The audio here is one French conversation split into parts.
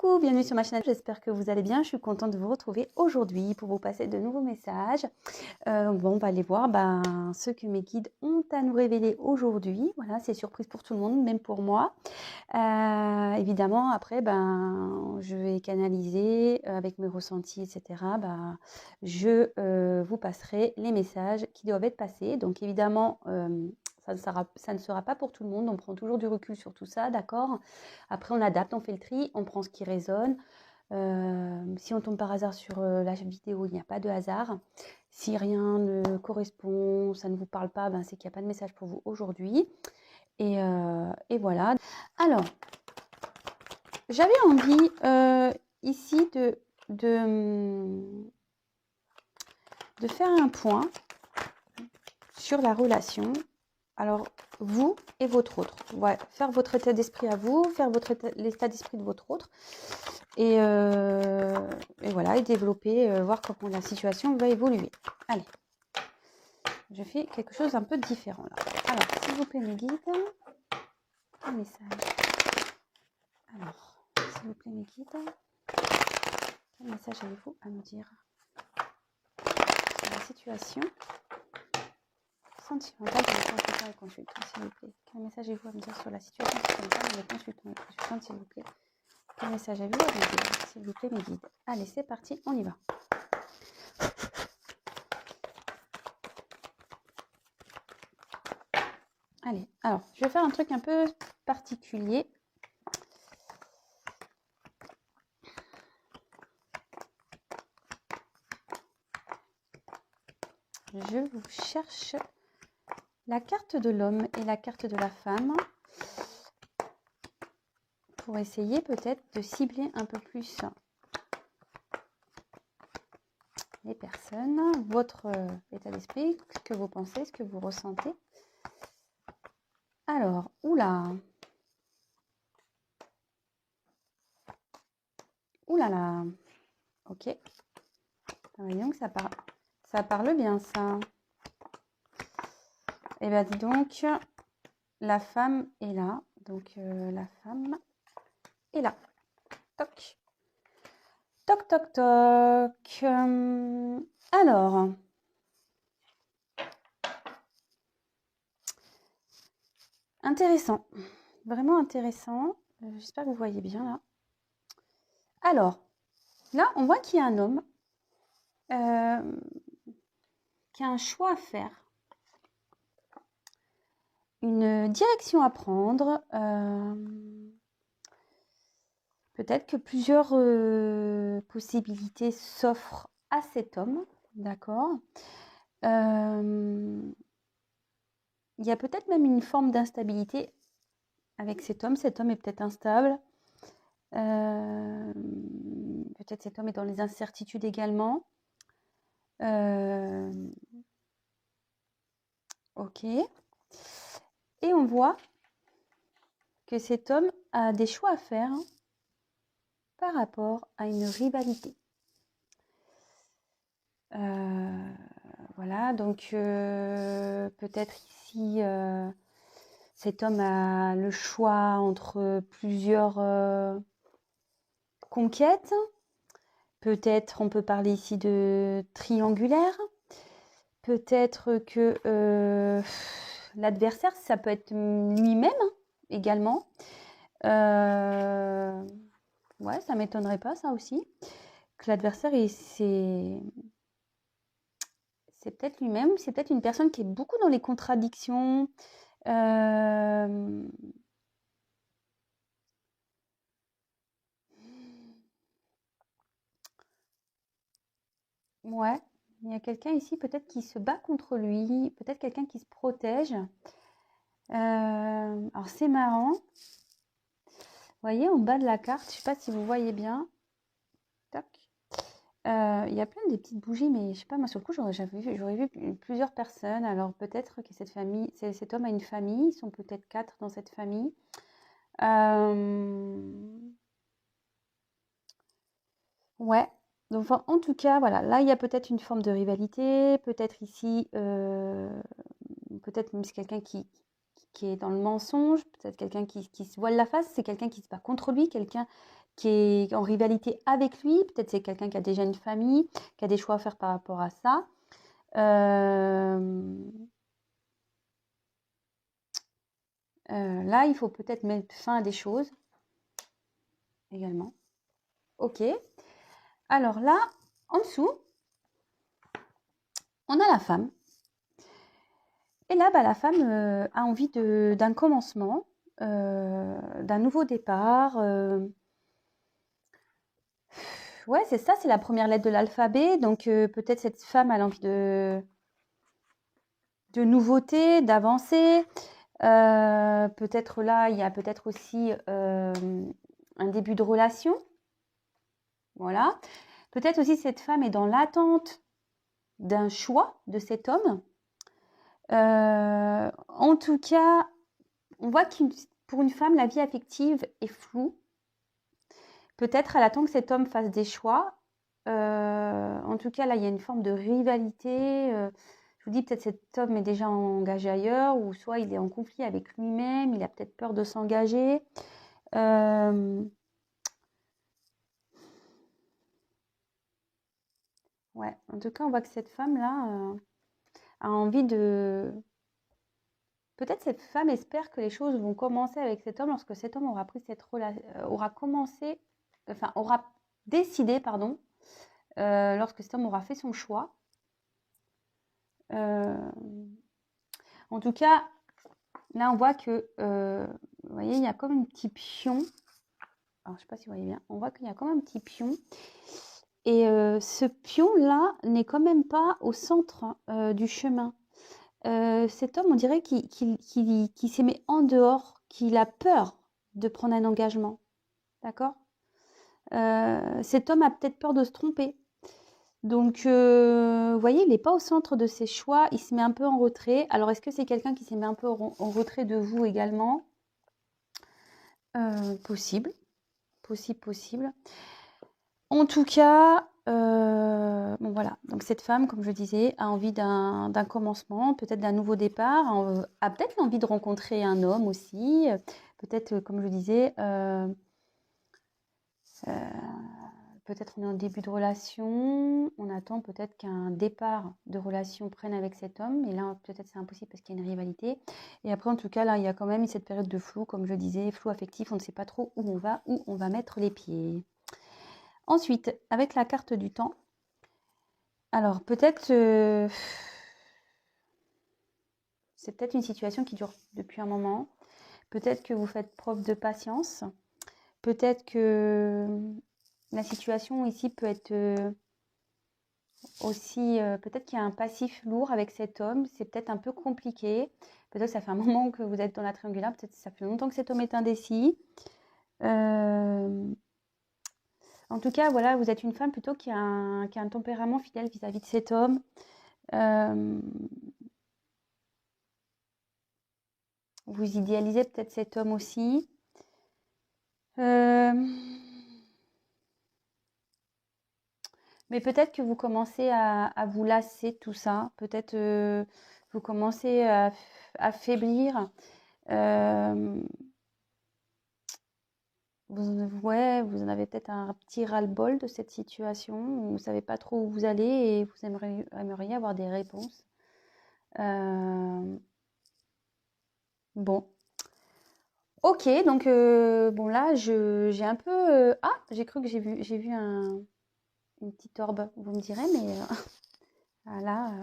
Coucou, bienvenue sur ma chaîne, j'espère que vous allez bien, je suis contente de vous retrouver aujourd'hui pour vous passer de nouveaux messages. On va aller voir ce que mes guides ont à nous révéler aujourd'hui. Voilà, c'est surprise pour tout le monde, même pour moi. Évidemment, après, je vais canaliser avec mes ressentis, etc. Je vous passerai les messages qui doivent être passés. Donc évidemment, ça ne sera pas pour tout le monde, on prend toujours du recul sur tout ça, d'accord? Après, on adapte, on fait le tri, on prend ce qui résonne. Si on tombe par hasard sur la vidéo, il n'y a pas de hasard. Si rien ne correspond, ça ne vous parle pas, c'est qu'il n'y a pas de message pour vous aujourd'hui. Et voilà. Alors, j'avais envie ici de faire un point sur la relation. Alors, vous et votre autre. Ouais, faire votre état d'esprit à vous, faire l'état d'esprit de votre autre. Et voilà, et développer, voir comment la situation va évoluer. Allez, je fais quelque chose un peu différent là. Alors, s'il vous plaît, mes guides, un message. Alors, s'il vous plaît, mes guides, quel message avez-vous à me dire sur la situation sentimentale de votre consultant et consultant, s'il vous plaît? Quel message avez-vous à me dire sur la situation sentimentale de votre consultant et consultante, s'il vous plaît? Quel message avez-vous à me dire, s'il vous plaît, mes guides? Allez, c'est parti, on y va. Allez, alors, je vais faire un truc un peu particulier. Je vous cherche la carte de l'homme et la carte de la femme pour essayer peut-être de cibler un peu plus les personnes, votre état d'esprit, ce que vous pensez, ce que vous ressentez. Alors, oula, oulala, ok. Voyons que ça parle bien ça. Eh bien, dis donc, la femme est là. Donc, la femme est là. Toc. Toc, toc, toc. Alors, intéressant. Vraiment intéressant. J'espère que vous voyez bien là. Alors, là, on voit qu'il y a un homme qui a un choix à faire. Une direction à prendre. Peut-être que plusieurs possibilités s'offrent à cet homme, d'accord. Il y a peut-être même une forme d'instabilité avec cet homme. Cet homme est peut-être instable. Peut-être cet homme est dans les incertitudes également. Ok. Et on voit que cet homme a des choix à faire par rapport à une rivalité. Voilà, donc peut-être ici, cet homme a le choix entre plusieurs conquêtes. Peut-être on peut parler ici de triangulaire. Peut-être que l'adversaire, ça peut être lui-même également. Ouais, ça m'étonnerait pas, ça aussi. Que l'adversaire, c'est peut-être lui-même, c'est peut-être une personne qui est beaucoup dans les contradictions. Ouais, il y a quelqu'un ici peut-être qui se bat contre lui, peut-être quelqu'un qui se protège. Alors c'est marrant. Vous voyez, en bas de la carte, je ne sais pas si vous voyez bien. Tac. Il y a plein de petites bougies, mais je sais pas, moi sur le coup, j'aurais vu plusieurs personnes. Alors peut-être que cet homme a une famille, ils sont peut-être 4 dans cette famille. Ouais, donc en tout cas, voilà, là il y a peut-être une forme de rivalité, peut-être ici, peut-être même c'est quelqu'un qui qui est dans le mensonge, peut-être quelqu'un qui se voile la face, c'est quelqu'un qui se bat contre lui, quelqu'un qui est en rivalité avec lui, peut-être c'est quelqu'un qui a déjà une famille, qui a des choix à faire par rapport à ça. Là, il faut peut-être mettre fin à des choses également. Ok. Alors là, en dessous, on a la femme. Et là, bah, la femme a envie d'un commencement, d'un nouveau départ. Ouais, c'est ça, c'est la première lettre de l'alphabet. Donc peut-être cette femme a envie de nouveautés, d'avancer. Peut-être là, il y a peut-être aussi un début de relation. Voilà. Peut-être aussi cette femme est dans l'attente d'un choix de cet homme. En tout cas, on voit que pour une femme, la vie affective est floue. Peut-être elle attend que cet homme fasse des choix. En tout cas, là, il y a une forme de rivalité. Je vous dis, peut-être cet homme est déjà engagé ailleurs, ou soit il est en conflit avec lui-même, il a peut-être peur de s'engager. Ouais, en tout cas, on voit que cette femme-là a envie de... Peut-être cette femme espère que les choses vont commencer avec cet homme lorsque cet homme aura pris cette aura commencé, enfin, aura décidé, pardon, lorsque cet homme aura fait son choix. En tout cas, là, on voit que, vous voyez, il y a comme un petit pion. Alors, je ne sais pas si vous voyez bien. On voit qu'il y a comme un petit pion. Et ce pion-là n'est quand même pas au centre du chemin. Cet homme, on dirait qu'il s'est mis en dehors, qu'il a peur de prendre un engagement. D'accord? Cet homme a peut-être peur de se tromper. Donc, vous voyez, il n'est pas au centre de ses choix, il se met un peu en retrait. Alors, est-ce que c'est quelqu'un qui s'est mis un peu en retrait de vous également? Possible, possible. En tout cas, bon voilà, donc cette femme, comme je disais, a envie d'un commencement, peut-être d'un nouveau départ, a peut-être l'envie de rencontrer un homme aussi, peut-être, comme je disais, peut-être on est en début de relation, on attend peut-être qu'un départ de relation prenne avec cet homme, et là peut-être c'est impossible parce qu'il y a une rivalité. Et après en tout cas là il y a quand même cette période de flou, comme je disais, flou affectif, on ne sait pas trop où on va mettre les pieds. Ensuite, avec la carte du temps, alors peut-être c'est peut-être une situation qui dure depuis un moment, peut-être que vous faites preuve de patience, peut-être que la situation ici peut être aussi, peut-être qu'il y a un passif lourd avec cet homme, c'est peut-être un peu compliqué. Peut-être que ça fait un moment que vous êtes dans la triangulaire, peut-être que ça fait longtemps que cet homme est indécis. En tout cas, voilà, vous êtes une femme plutôt qui a un tempérament fidèle vis-à-vis de cet homme. Vous idéalisez peut-être cet homme aussi. Mais peut-être que vous commencez à vous lasser de tout ça. Peut-être vous commencez à faiblir. Vous en avez peut-être un petit ras-le-bol de cette situation. Vous ne savez pas trop où vous allez et vous aimeriez avoir des réponses. Bon. Ok, donc bon là, j'ai un peu... Ah, j'ai cru que j'ai vu une petite orbe, vous me direz, mais là,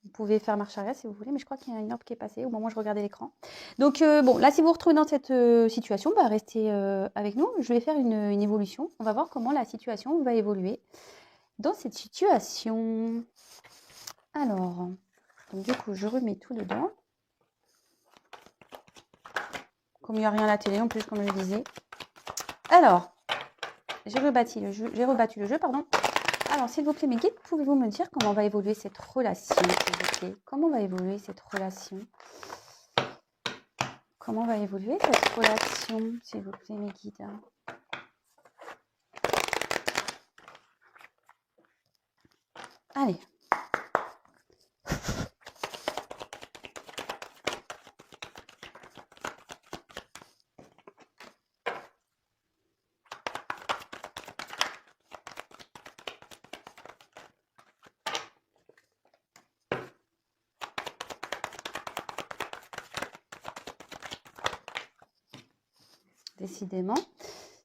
vous pouvez faire marche arrière si vous voulez, mais je crois qu'il y a une orbe qui est passée au moment où je regardais l'écran. Donc bon, là, si vous vous retrouvez dans cette situation, bah, restez avec nous. Je vais faire une évolution. On va voir comment la situation va évoluer dans cette situation. Alors, donc, du coup, je remets tout dedans. Comme il n'y a rien à la télé en plus, comme je le disais. Alors, j'ai rebattu le jeu, pardon. Alors, s'il vous plaît, mes guides, pouvez-vous me dire comment va évoluer cette relation, s'il vous plaît? Comment va évoluer cette relation? Comment va évoluer cette relation, s'il vous plaît, mes guides? Allez. décidément.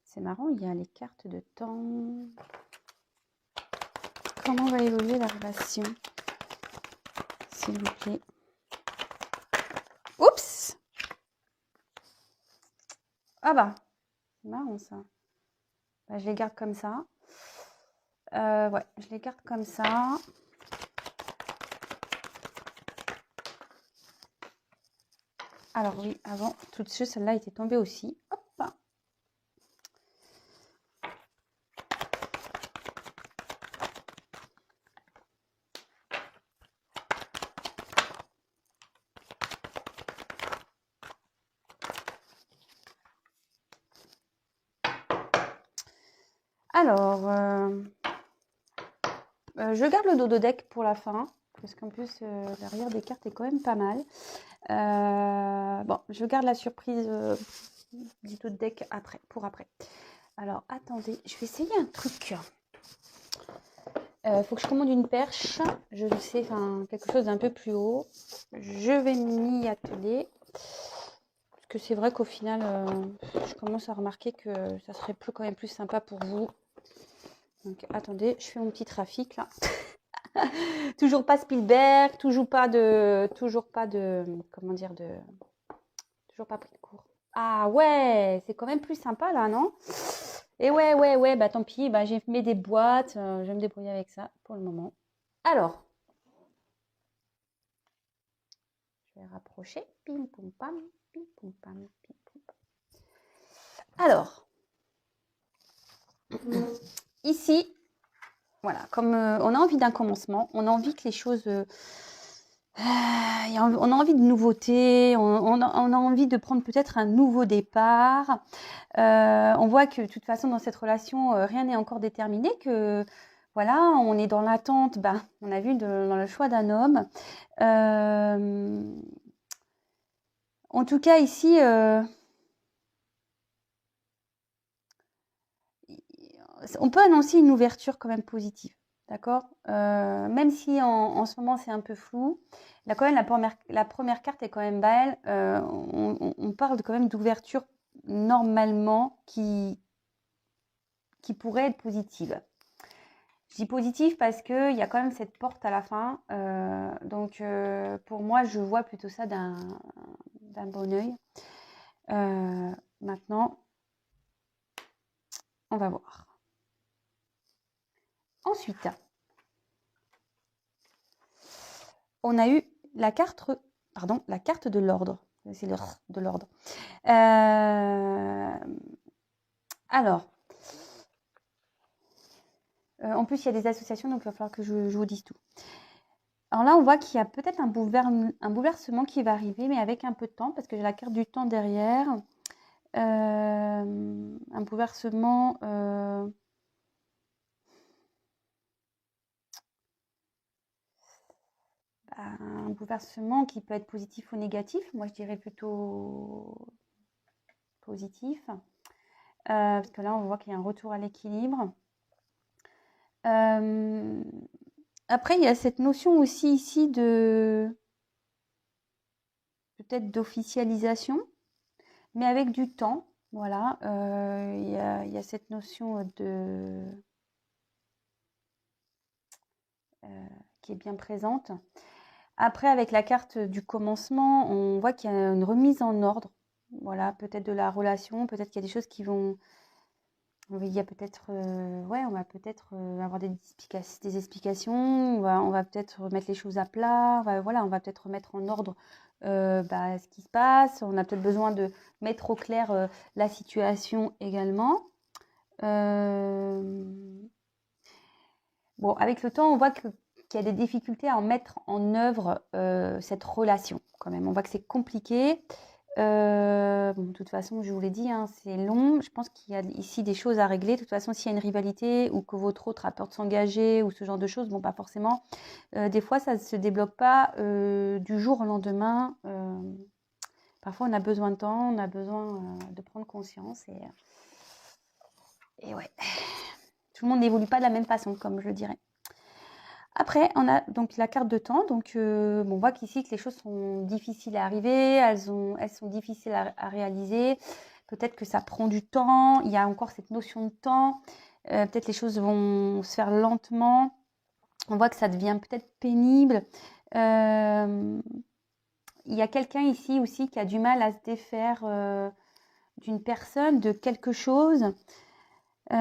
C'est marrant, il y a les cartes de temps. Comment va évoluer la relation? S'il vous plaît. Oups! Ah bah, c'est marrant ça. Bah, je les garde comme ça. Ouais, je les garde comme ça. Alors oui, avant, tout de suite, celle-là était tombée aussi. Hop. Alors, je garde le dodo deck pour la fin, parce qu'en plus, l'arrière des cartes est quand même pas mal. Bon, je garde la surprise du dodo deck après, pour après. Alors, attendez, je vais essayer un truc. Faut que je commande une perche, je le sais, enfin, quelque chose d'un peu plus haut. Je vais m'y atteler. Parce que c'est vrai qu'au final, je commence à remarquer que ça serait quand même plus sympa pour vous. Donc, attendez, je fais mon petit trafic là. Toujours pas Spielberg, toujours pas de, comment dire, toujours pas pris de cours. Ah ouais, c'est quand même plus sympa là, non? Et ouais, bah tant pis, bah j'ai mis des boîtes, je vais me débrouiller avec ça pour le moment. Alors, je vais rapprocher, pim pom pam, pim pom pam, pim pom pam. Alors, ici, voilà, comme on a envie d'un commencement, on a envie que les choses... on a envie de nouveautés, on a envie de prendre peut-être un nouveau départ. On voit que de toute façon, dans cette relation, rien n'est encore déterminé, que voilà, on est dans l'attente, on a vu dans le choix d'un homme. En tout cas, ici... on peut annoncer une ouverture quand même positive, d'accord? Même si en ce moment c'est un peu flou, là quand même la première carte est quand même belle. On parle quand même d'ouverture normalement qui pourrait être positive. Je dis positive parce qu'il y a quand même cette porte à la fin. Donc pour moi, je vois plutôt ça d'un bon œil. Maintenant, on va voir. Ensuite, on a eu la carte de l'ordre. C'est de l'ordre. Alors, en plus, il y a des associations, donc il va falloir que je vous dise tout. Alors là, on voit qu'il y a peut-être un bouleversement qui va arriver, mais avec un peu de temps, parce que j'ai la carte du temps derrière. Un bouleversement... un bouleversement qui peut être positif ou négatif. Moi, je dirais plutôt positif. Parce que là, on voit qu'il y a un retour à l'équilibre. Après, il y a cette notion aussi ici de peut-être d'officialisation, mais avec du temps. Voilà, il y a cette notion de qui est bien présente. Après, avec la carte du commencement, on voit qu'il y a une remise en ordre. Voilà, peut-être de la relation, peut-être qu'il y a des choses qui vont... Il y a peut-être... on va peut-être avoir des explications, on va peut-être remettre les choses à plat, on va peut-être remettre en ordre ce qui se passe. On a peut-être besoin de mettre au clair la situation également. Bon, avec le temps, on voit qu'il y a des difficultés à en mettre en œuvre cette relation quand même. On voit que c'est compliqué. De toute façon, je vous l'ai dit, hein, c'est long. Je pense qu'il y a ici des choses à régler. De toute façon, s'il y a une rivalité ou que votre autre a peur de s'engager ou ce genre de choses, bon, pas forcément. Des fois, ça ne se débloque pas du jour au lendemain. Parfois, on a besoin de temps, on a besoin de prendre conscience. Et ouais, tout le monde n'évolue pas de la même façon, comme je le dirais. Après, on a donc la carte de temps. Donc, on voit qu'ici que les choses sont difficiles à arriver, elles sont difficiles à réaliser. Peut-être que ça prend du temps. Il y a encore cette notion de temps. Peut-être les choses vont se faire lentement. On voit que ça devient peut-être pénible. Il y a quelqu'un ici aussi qui a du mal à se défaire d'une personne, de quelque chose. Mais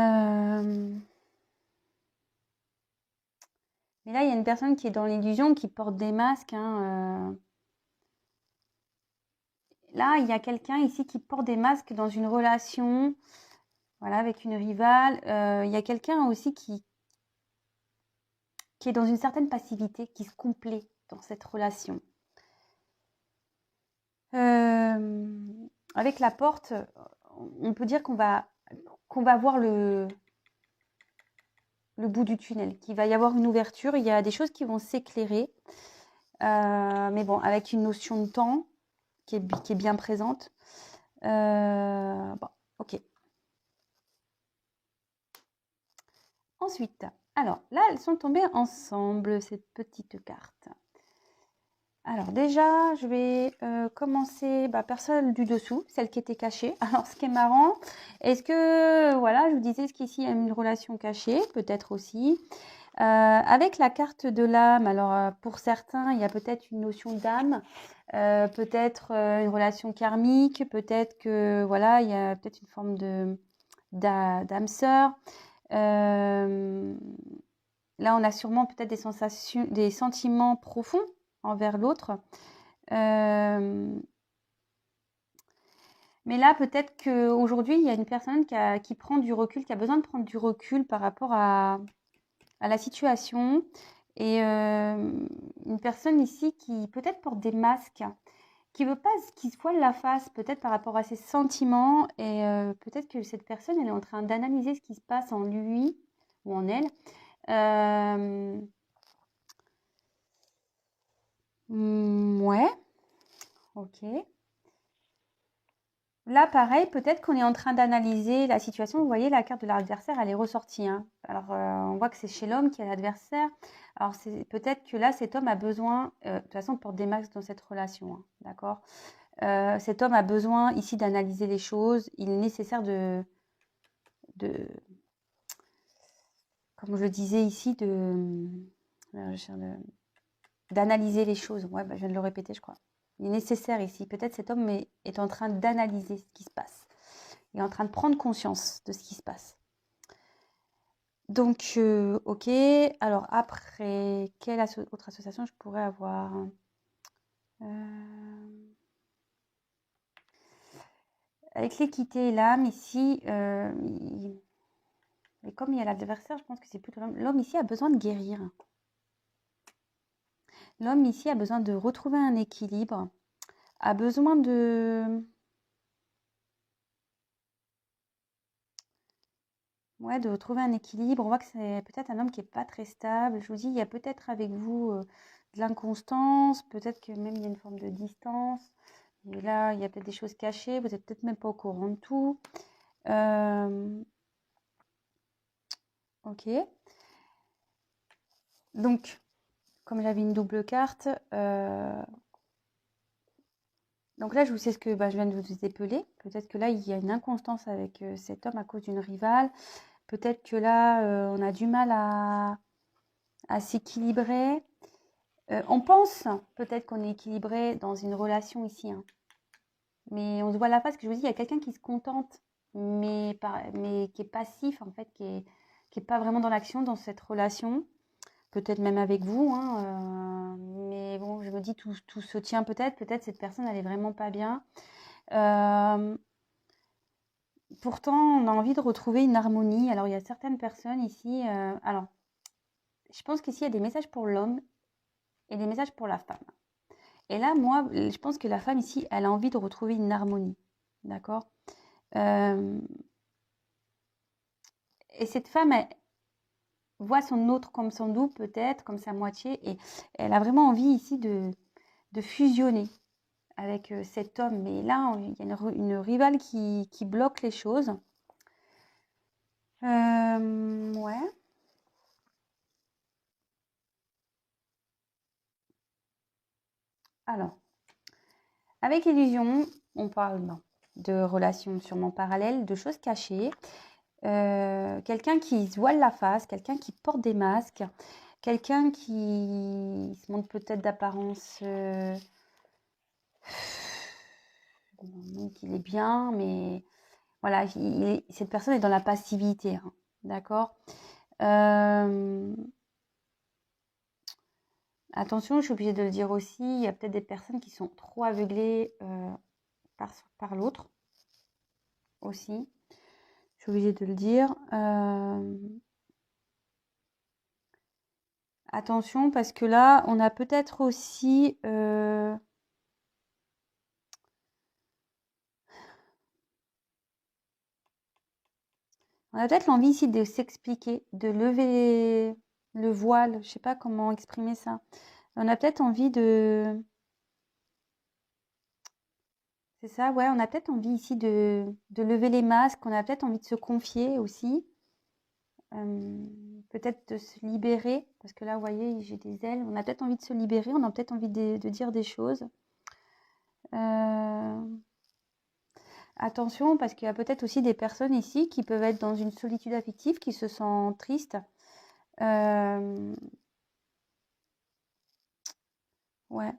là, il y a une personne qui est dans l'illusion, qui porte des masques. Là, il y a quelqu'un ici qui porte des masques dans une relation, voilà, avec une rivale. Il y a quelqu'un aussi qui est dans une certaine passivité, qui se complaît dans cette relation. Avec la porte, on peut dire qu'on va voir le bout du tunnel, qu'il va y avoir une ouverture, il y a des choses qui vont s'éclairer. Mais bon, avec une notion de temps qui est bien présente. Bon, ok. Ensuite, alors là, elles sont tombées ensemble, ces petites cartes. Alors déjà, je vais commencer par celle du dessous, celle qui était cachée. Alors ce qui est marrant, est-ce que, voilà, je vous disais, est-ce qu'ici il y a une relation cachée? Peut-être aussi. Avec la carte de l'âme, alors pour certains, il y a peut-être une notion d'âme, peut-être une relation karmique, peut-être que, voilà, il y a peut-être une forme d'âme sœur. Là, on a sûrement peut-être des sensations, des sentiments profonds envers l'autre. Mais là, peut-être qu'aujourd'hui, il y a une personne qui prend du recul, qui a besoin de prendre du recul par rapport à la situation. Et une personne ici qui peut-être porte des masques, qui veut pas qu'il se voile la face, peut-être par rapport à ses sentiments. Et peut-être que cette personne, elle est en train d'analyser ce qui se passe en lui ou en elle. Ouais, ok. Là, pareil, peut-être qu'on est en train d'analyser la situation. Vous voyez, la carte de l'adversaire, elle est ressortie. Alors, on voit que c'est chez l'homme qui est l'adversaire. Alors, c'est peut-être que là, cet homme a besoin, de toute façon, on porte des masques dans cette relation, d'accord? Cet homme a besoin ici d'analyser les choses. Il est nécessaire comme je le disais ici, d'analyser les choses. Ouais, je viens de le répéter, je crois. Il est nécessaire ici. Peut-être cet homme est en train d'analyser ce qui se passe. Il est en train de prendre conscience de ce qui se passe. Donc, ok. Alors après, quelle autre association je pourrais avoir? Avec l'équité et l'âme, ici, mais comme il y a l'adversaire, je pense que c'est plutôt l'homme. L'homme ici a besoin de guérir. L'homme ici a besoin de retrouver un équilibre, a besoin de retrouver un équilibre. On voit que c'est peut-être un homme qui n'est pas très stable. Je vous dis, il y a peut-être avec vous de l'inconstance, peut-être que même il y a une forme de distance. Et là, il y a peut-être des choses cachées, vous n'êtes peut-être même pas au courant de tout. Ok. Donc, comme j'avais une double carte, donc là, je vous sais ce que je viens de vous épeler. Peut-être que là, il y a une inconstance avec cet homme à cause d'une rivale. Peut-être que là, on a du mal à s'équilibrer. On pense peut-être qu'on est équilibré dans une relation ici. Mais on se voit la face, que je vous dis, il y a quelqu'un qui se contente, mais qui est passif, en fait, qui est pas vraiment dans l'action dans cette relation. Peut-être même avec vous. Mais bon, je me dis, tout se tient peut-être. Peut-être cette personne, elle est vraiment pas bien. Pourtant, on a envie de retrouver une harmonie. Alors, il y a certaines personnes ici. Alors, je pense qu'ici, il y a des messages pour l'homme et des messages pour la femme. Et là, moi, je pense que la femme ici, elle a envie de retrouver une harmonie. D'accord? Et cette femme, elle voit son autre comme son double, peut-être, comme sa moitié. Et elle a vraiment envie ici de fusionner avec cet homme. Mais là, il y a une rivale qui bloque les choses. Ouais. Alors, avec illusion, on parle non. de relations sûrement parallèles, de choses cachées. Quelqu'un qui se voile la face, quelqu'un qui porte des masques, quelqu'un qui se montre peut-être d'apparence qu'il est bien, mais voilà, cette personne est dans la passivité, hein, d'accord. Attention, je suis obligée de le dire aussi, il y a peut-être des personnes qui sont trop aveuglées par l'autre aussi. Je suis obligée de le dire. Attention, parce que là, on a peut-être aussi... on a peut-être l'envie ici de s'expliquer, de lever le voile. Je ne sais pas comment exprimer ça. On a peut-être envie de... C'est ça, ouais, on a peut-être envie ici de lever les masques. On a peut-être envie de se confier aussi. Peut-être de se libérer. Parce que là, vous voyez, j'ai des ailes. On a peut-être envie de se libérer. On a peut-être envie de dire des choses. Attention, parce qu'il y a peut-être aussi des personnes ici qui peuvent être dans une solitude affective, qui se sentent tristes. Ouais.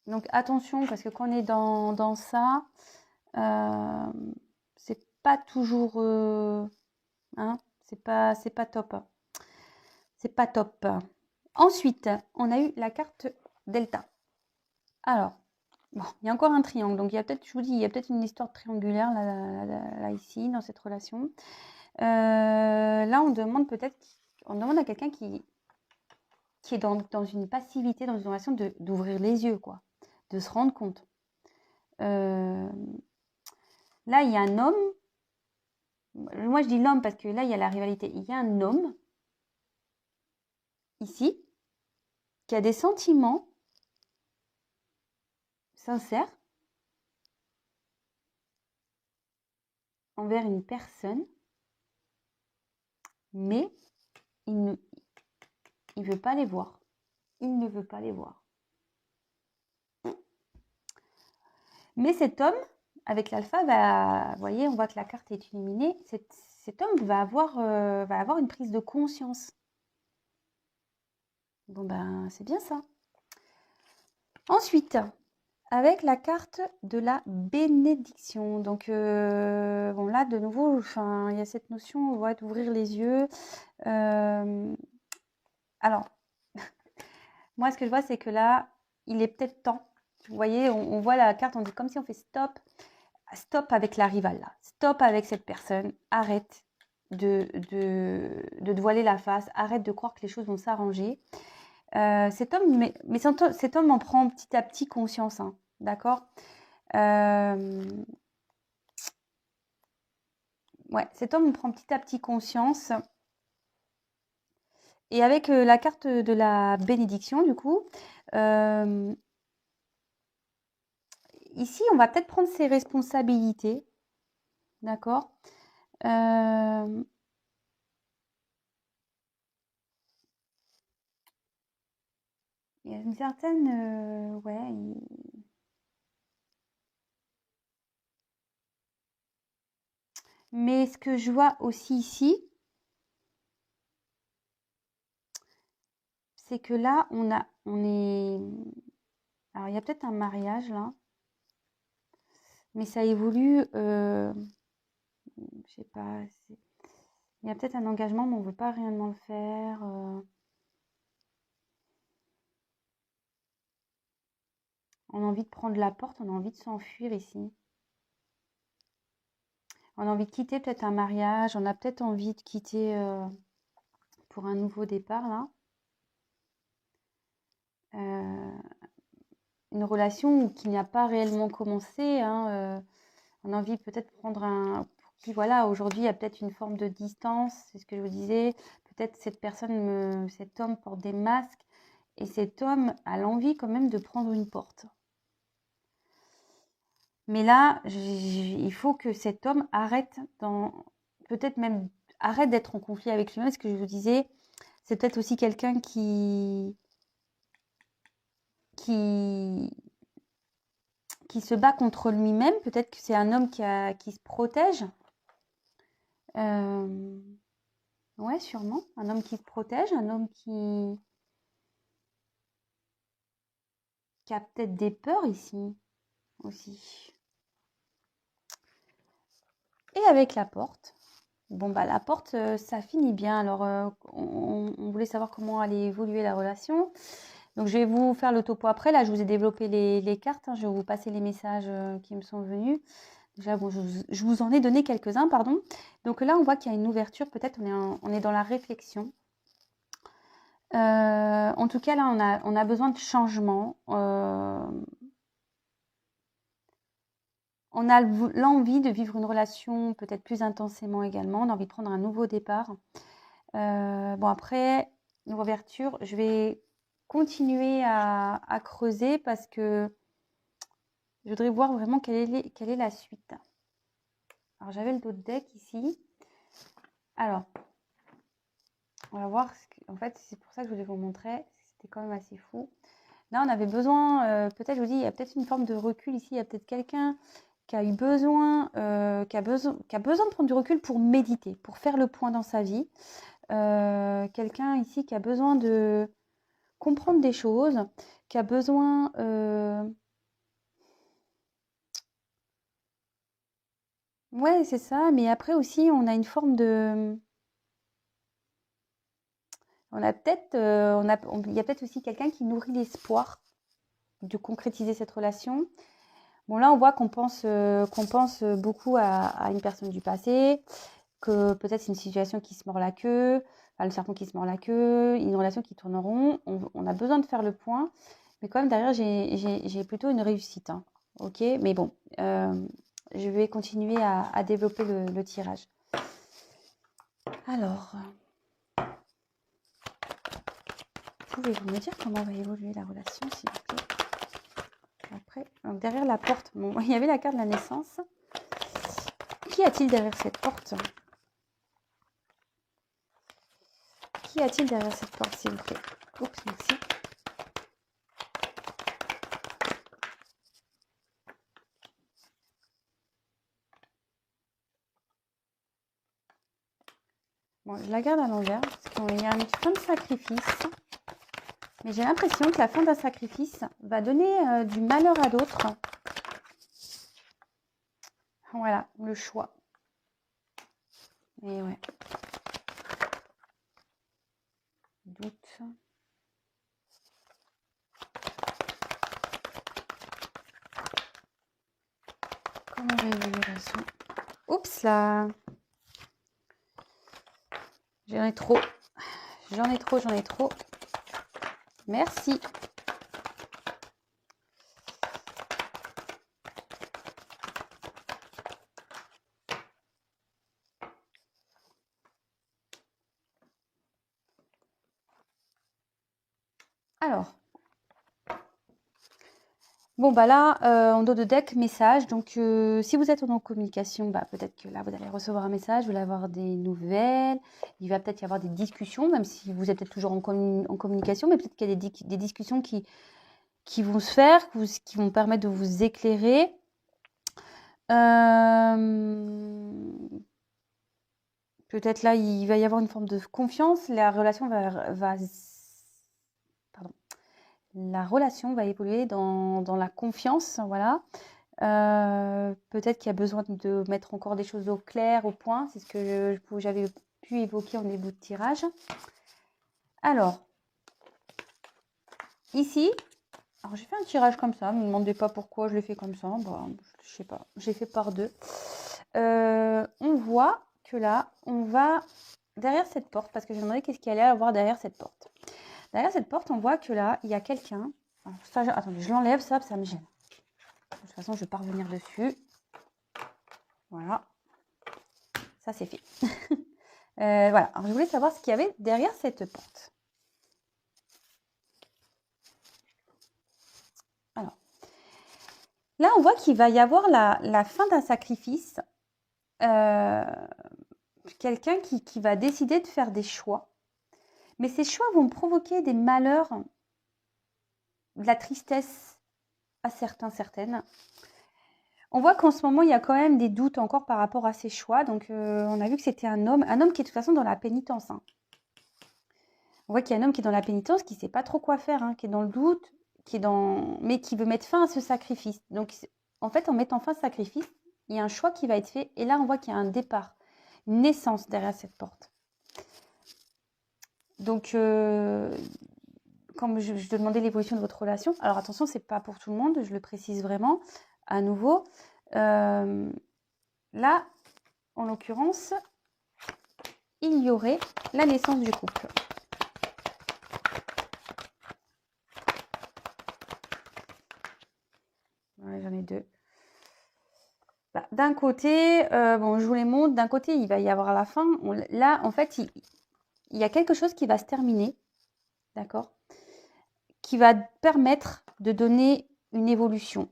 Donc attention, parce que quand on est dans ça, c'est pas toujours... hein, c'est pas top. C'est pas top. Ensuite, on a eu la carte Delta. Alors, bon, il y a encore un triangle. Donc, il y a peut-être, je vous dis, il y a peut-être une histoire triangulaire là ici, dans cette relation. Là, on demande à quelqu'un qui est dans une passivité, dans une relation, d'ouvrir les yeux, quoi, de se rendre compte. Là, il y a un homme. Moi, je dis l'homme parce que là, il y a la rivalité. Il y a un homme, ici, qui a des sentiments sincères envers une personne, mais il ne veut pas les voir. Il ne veut pas les voir. Mais cet homme, avec l'alpha, vous voyez, on voit que la carte est illuminée. Cet homme va avoir une prise de conscience. Bon, ben, c'est bien ça. Ensuite, avec la carte de la bénédiction. Donc, bon, là, de nouveau, il y a cette notion d'ouvrir les yeux. Alors, moi, ce que je vois, c'est que là, il est peut-être temps. Vous voyez, on voit la carte, on dit comme si on fait stop. Stop avec la rivale, là. Stop avec cette personne. Arrête de te voiler la face. Arrête de croire que les choses vont s'arranger. Cet homme, cet homme en prend petit à petit conscience, hein, d'accord. Ouais, cet homme en prend petit à petit conscience. Et avec la carte de la bénédiction, du coup, ici, on va peut-être prendre ses responsabilités, d'accord. Il y a une certaine... ouais. Mais ce que je vois aussi ici, c'est que là, on est... Alors, il y a peut-être un mariage, là. Mais ça évolue... je sais pas... Il y a peut-être un engagement, mais on ne veut pas réellement le faire. On a envie de prendre la porte, on a envie de s'enfuir ici. On a envie de quitter peut-être un mariage, on a peut-être envie de quitter pour un nouveau départ, là. Une relation qui n'a pas réellement commencé, hein, on a envie peut-être de prendre pour qui, voilà, aujourd'hui, il y a peut-être une forme de distance, c'est ce que je vous disais. Peut-être cet homme porte des masques et cet homme a l'envie quand même de prendre une porte. Mais là, il faut que cet homme arrête peut-être même arrête d'être en conflit avec lui-même. Ce que je vous disais, c'est peut-être aussi quelqu'un qui qui se bat contre lui-même. Peut-être que c'est un homme qui se protège. Ouais, sûrement. Un homme qui se protège, un homme qui a peut-être des peurs ici aussi. Et avec la porte. Bon, bah la porte, ça finit bien. Alors, on voulait savoir comment allait évoluer la relation. Donc, je vais vous faire le topo après. Là, je vous ai développé les cartes. Je vais vous passer les messages qui me sont venus. Déjà, bon, je vous en ai donné quelques-uns, pardon. Donc là, on voit qu'il y a une ouverture. Peut-être on est dans la réflexion. En tout cas, là, on a besoin de changement. On a l'envie de vivre une relation peut-être plus intensément également. On a envie de prendre un nouveau départ. Bon, après, une ouverture, je vais continuer à creuser parce que je voudrais voir vraiment quelle est la suite. Alors, j'avais le dos de deck ici. Alors, on va voir. En fait, c'est pour ça que je voulais vous montrer. C'était quand même assez fou. Là, on avait besoin, peut-être, je vous dis, il y a peut-être une forme de recul ici. Il y a peut-être quelqu'un qui a eu besoin, qui a besoin de prendre du recul pour méditer, pour faire le point dans sa vie. Quelqu'un ici qui a besoin de comprendre des choses, qui a besoin... Ouais, c'est ça. Mais après aussi, on a une forme de... On a peut-être... il y a peut-être aussi quelqu'un qui nourrit l'espoir de concrétiser cette relation. Bon, là, on voit qu'on pense beaucoup à une personne du passé, que peut-être c'est une situation qui se mord la queue, enfin, le serpent qui se mord la queue, une relation qui tourne rond. On a besoin de faire le point, mais quand même, derrière, j'ai plutôt une réussite. Hein. Ok, mais bon, je vais continuer à développer le tirage. Alors, pouvez-vous me dire comment va évoluer la relation, s'il vous plaît? Après, donc derrière la porte, bon, il y avait la carte de la naissance. Qu'y a-t-il derrière cette porte? Qu'y a-t-il derrière cette porte, s'il vous plaît? Oups, merci. Bon, je la garde à l'envers parce qu'il y a une fin de sacrifice. Mais j'ai l'impression que la fin d'un sacrifice va donner du malheur à d'autres. Voilà, le choix. Et ouais. Doute. Comment va évoluer la son? Oups là. J'en ai trop. J'en ai trop. Merci. Alors. Bon, bah là, en dos de deck, message. Donc, si vous êtes en communication, bah, peut-être que là, vous allez recevoir un message, vous allez avoir des nouvelles. Il va peut-être y avoir des discussions, même si vous êtes peut-être toujours en communication, mais peut-être qu'il y a des discussions qui vont se faire, qui vont permettre de vous éclairer. Peut-être là, il va y avoir une forme de confiance. La relation la relation va évoluer dans la confiance, voilà. Peut-être qu'il y a besoin de mettre encore des choses au clair, au point. C'est ce que j'avais pu évoquer en début de tirage. Alors, ici, alors j'ai fait un tirage comme ça. Ne me demandez pas pourquoi je l'ai fait comme ça. Bah, je sais pas. J'ai fait par deux. On voit que là, on va derrière cette porte, parce que je me demandais qu'est-ce qu'il allait avoir derrière cette porte. Derrière cette porte, on voit que là, il y a quelqu'un. Attendez, je l'enlève, ça me gêne. De toute façon, je vais pas revenir dessus. Voilà. Ça, c'est fait. Voilà. Alors, je voulais savoir ce qu'il y avait derrière cette porte. Alors, là, on voit qu'il va y avoir la fin d'un sacrifice. Quelqu'un qui va décider de faire des choix. Mais ces choix vont provoquer des malheurs, de la tristesse à certains, certaines. On voit qu'en ce moment, il y a quand même des doutes encore par rapport à ses choix. Donc, on a vu que c'était un homme qui est de toute façon dans la pénitence. Hein. On voit qu'il y a un homme qui est dans la pénitence, qui ne sait pas trop quoi faire, hein, qui est dans le doute, mais qui veut mettre fin à ce sacrifice. Donc, en fait, en mettant fin à ce sacrifice, il y a un choix qui va être fait. Et là, on voit qu'il y a un départ, une naissance derrière cette porte. Donc, comme je te demandais l'évolution de votre relation, alors attention, ce n'est pas pour tout le monde, je le précise vraiment, à nouveau. Là, en l'occurrence, il y aurait la naissance du couple. Ouais, j'en ai deux. Bah, d'un côté, bon, je vous les montre. D'un côté, il va y avoir la fin. Là, en fait, il y a quelque chose qui va se terminer, d'accord, qui va permettre de donner une évolution.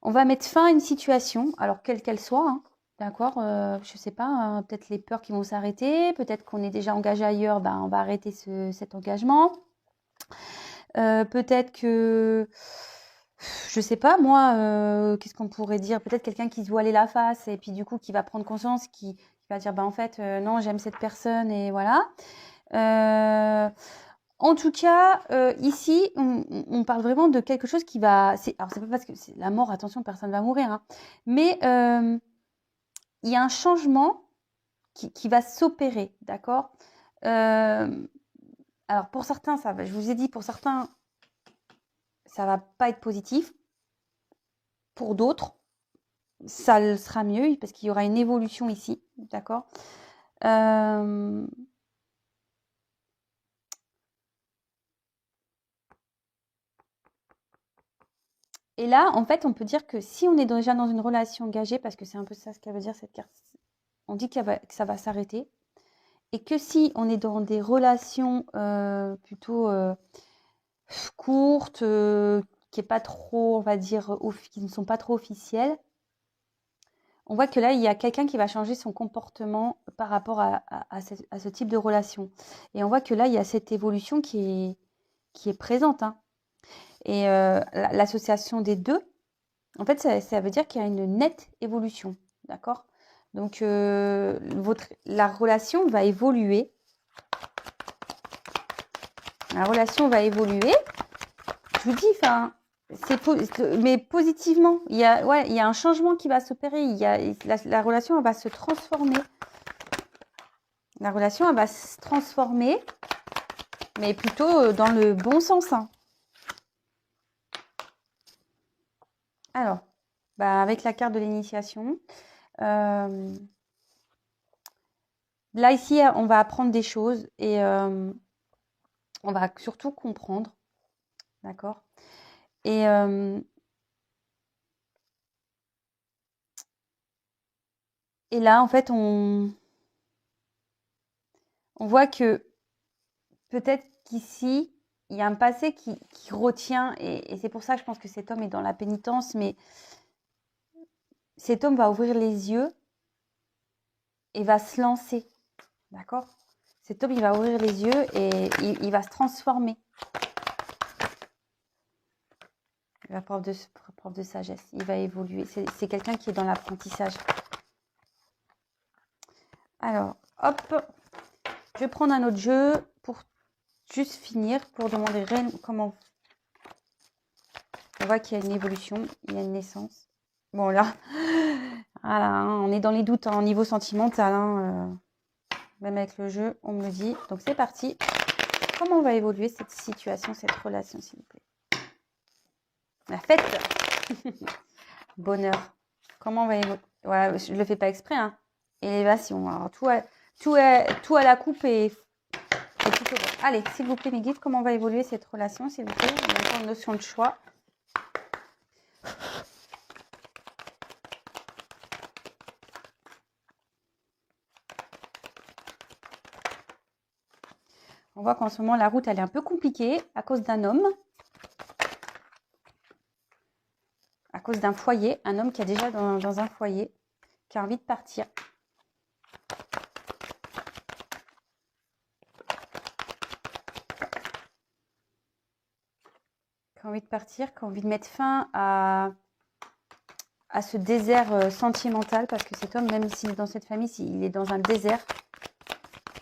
On va mettre fin à une situation, alors quelle qu'elle soit, hein, d'accord, je ne sais pas, hein, peut-être les peurs qui vont s'arrêter, peut-être qu'on est déjà engagé ailleurs, ben, on va arrêter cet engagement. Peut-être que, je sais pas moi, qu'est-ce qu'on pourrait dire? Peut-être quelqu'un qui se voilait la face et puis du coup qui va prendre conscience, qui va dire bah en fait non j'aime cette personne et voilà. En tout cas, ici on parle vraiment de quelque chose qui va. Alors c'est pas parce que c'est la mort, attention personne va mourir, hein, mais il y a un changement qui va s'opérer, d'accord. Alors pour certains, je vous ai dit, pour certains, ça va pas être positif. Pour d'autres, ça le sera mieux parce qu'il y aura une évolution ici, d'accord. Et là, en fait, on peut dire que si on est déjà dans une relation engagée, parce que c'est un peu ça ce qu'elle veut dire cette carte, on dit que ça va s'arrêter. Et que si on est dans des relations plutôt courtes, qui est pas trop, on va dire, qui ne sont pas trop officielles, on voit que là, il y a quelqu'un qui va changer son comportement par rapport à ce type de relation. Et on voit que là, il y a cette évolution qui est présente. Hein. Et l'association des deux, en fait, ça veut dire qu'il y a une nette évolution. D'accord. Donc, la relation va évoluer. La relation va évoluer. Je vous dis, enfin, mais positivement. Il y a un changement qui va s'opérer. La relation elle va se transformer. La relation elle va se transformer, mais plutôt dans le bon sens. Hein. Alors, bah, avec la carte de l'initiation, là ici, on va apprendre des choses et on va surtout comprendre. D'accord. Et là, en fait, on voit que peut-être qu'ici, il y a un passé qui retient, et c'est pour ça que je pense que cet homme est dans la pénitence, mais cet homme va ouvrir les yeux et va se lancer. D'accord. Cet homme, il va ouvrir les yeux et il va se transformer. Il va preuve de sagesse. Il va évoluer. C'est quelqu'un qui est dans l'apprentissage. Alors, hop. Je vais prendre un autre jeu pour juste finir, pour demander comment. On voit qu'il y a une évolution, il y a une naissance. Bon, là, voilà, hein, on est dans les doutes au niveau sentimental. Hein, même avec le jeu, on me le dit. Donc, c'est parti. Comment va évoluer cette situation, cette relation, s'il vous plaît? La fête. Bonheur. Comment va évoluer? Ouais, je ne le fais pas exprès. Hein. Élévation. Alors, tout à la coupe et tout au bon. Allez, s'il vous plaît, mes guides, comment va évoluer cette relation, s'il vous plaît? Il y a encore une notion de choix. On voit qu'en ce moment, la route, elle est un peu compliquée à cause d'un homme. À cause d'un foyer. Un homme qui est déjà dans un foyer, qui a envie de partir. Qui a envie de partir, qui a envie de mettre fin à ce désert sentimental, parce que cet homme, même s'il est dans cette famille, il est dans un désert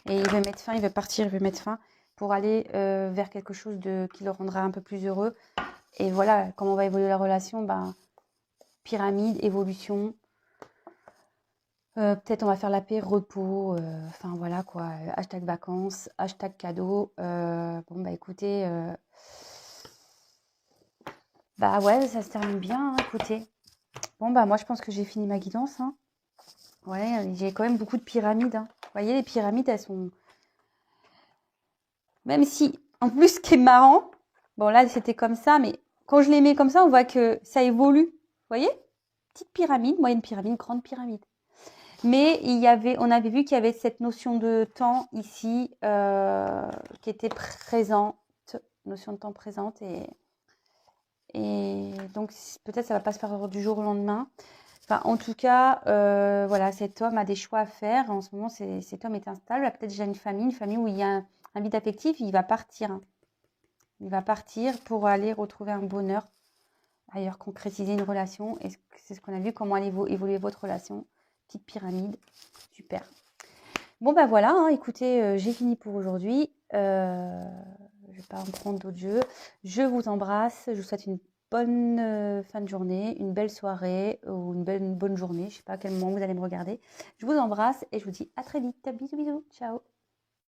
et il veut mettre fin, il veut partir, il veut mettre fin pour aller vers quelque chose qui le rendra un peu plus heureux. Et voilà, comment va évoluer la relation, ben, pyramide, évolution, peut-être on va faire la paix, repos, enfin voilà quoi, hashtag vacances, hashtag cadeau. Bon bah écoutez, bah ouais, ça se termine bien, hein, écoutez. Bon bah moi je pense que j'ai fini ma guidance, hein. Ouais, j'ai quand même beaucoup de pyramides, hein. Vous voyez, les pyramides, elles sont... Même si, en plus, ce qui est marrant, bon là c'était comme ça, mais quand je les mets comme ça, on voit que ça évolue. Vous voyez? Petite pyramide, moyenne pyramide, grande pyramide. Mais on avait vu qu'il y avait cette notion de temps ici qui était présente, notion de temps présente, et donc peut-être ça va pas se faire du jour au lendemain. Enfin, en tout cas, voilà, cet homme a des choix à faire. En ce moment, cet homme est instable. Il a peut-être déjà une famille où il y a un vide affectif. Il va partir, hein. Il va partir pour aller retrouver un bonheur ailleurs, concrétiser une relation. Et c'est ce qu'on a vu, comment allait évoluer votre relation. Petite pyramide, super. Bon, ben voilà, hein, écoutez, j'ai fini pour aujourd'hui. Je ne vais pas en prendre d'autres jeux. Je vous embrasse. Je vous souhaite une bonne fin de journée, une belle soirée ou une bonne journée. Je ne sais pas à quel moment vous allez me regarder. Je vous embrasse et je vous dis à très vite. Bisous, bisous. Ciao.